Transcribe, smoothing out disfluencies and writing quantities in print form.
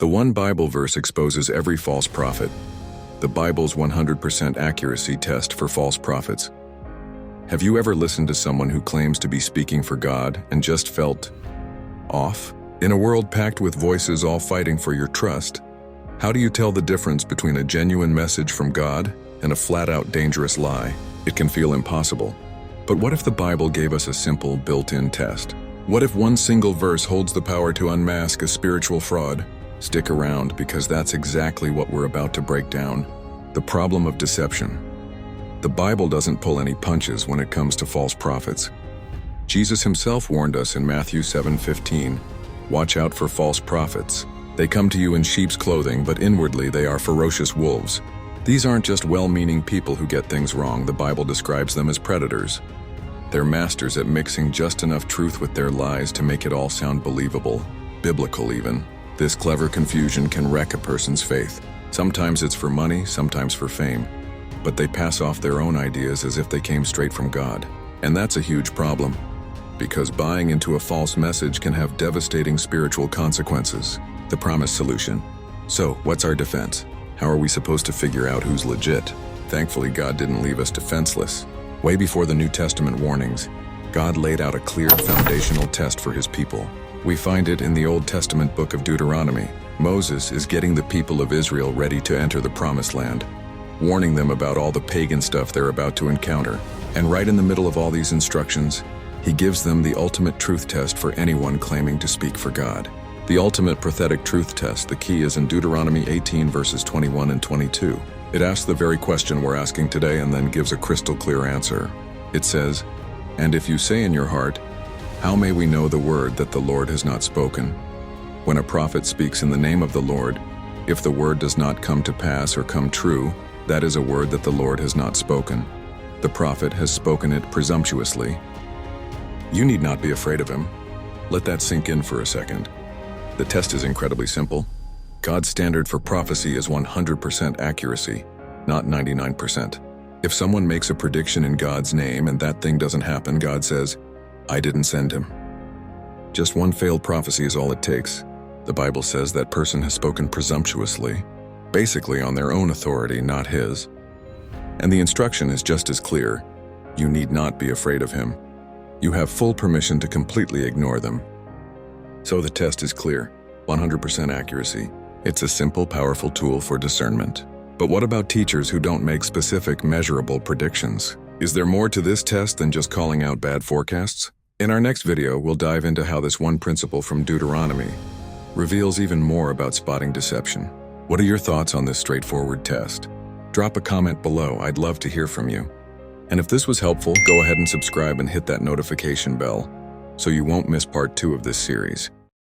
The one Bible verse exposes every false prophet. The Bible's 100% accuracy test for false prophets. Have you ever listened to someone who claims to be speaking for God and just felt off? In a world packed with voices all fighting for your trust, how do you tell the difference between a genuine message from God and a flat-out dangerous lie? It can feel impossible. But what if the Bible gave us a simple, built-in test? What if one single verse holds the power to unmask a spiritual fraud? Stick around, because that's exactly what we're about to break down. The problem of deception. The Bible doesn't pull any punches when it comes to false prophets. Jesus himself warned us in Matthew 7:15, "Watch out for false prophets. They come to you in sheep's clothing, but inwardly they are ferocious wolves." These aren't just well-meaning people who get things wrong. The Bible describes them as predators. They're masters at mixing just enough truth with their lies to make it all sound believable, biblical even. This clever confusion can wreck a person's faith. Sometimes it's for money, sometimes for fame, but they pass off their own ideas as if they came straight from God. And that's a huge problem, because buying into a false message can have devastating spiritual consequences. The promised solution. So, what's our defense? How are we supposed to figure out who's legit? Thankfully, God didn't leave us defenseless. Way before the New Testament warnings, God laid out a clear foundational test for his people. We find it in the Old Testament book of Deuteronomy. Moses is getting the people of Israel ready to enter the Promised Land, warning them about all the pagan stuff they're about to encounter. And right in the middle of all these instructions, he gives them the ultimate truth test for anyone claiming to speak for God. The ultimate prophetic truth test, the key is in Deuteronomy 18 verses 21 and 22. It asks the very question we're asking today and then gives a crystal clear answer. It says, "And if you say in your heart, 'How may we know the word that the Lord has not spoken?' When a prophet speaks in the name of the Lord, if the word does not come to pass or come true, that is a word that the Lord has not spoken. The prophet has spoken it presumptuously." You need not be afraid of him. Let that sink in for a second. The test is incredibly simple. God's standard for prophecy is 100% accuracy, not 99%. If someone makes a prediction in God's name and that thing doesn't happen, God says, "I didn't send him." Just one failed prophecy is all it takes. The Bible says that person has spoken presumptuously, basically on their own authority, not his. And the instruction is just as clear. You need not be afraid of him. You have full permission to completely ignore them. So the test is clear, 100% accuracy. It's a simple, powerful tool for discernment. But what about teachers who don't make specific, measurable predictions? Is there more to this test than just calling out bad forecasts? In our next video, we'll dive into how this one principle from Deuteronomy reveals even more about spotting deception. What are your thoughts on this straightforward test? Drop a comment below. I'd love to hear from you. And if this was helpful, go ahead and subscribe and hit that notification bell so you won't miss part 2 of this series.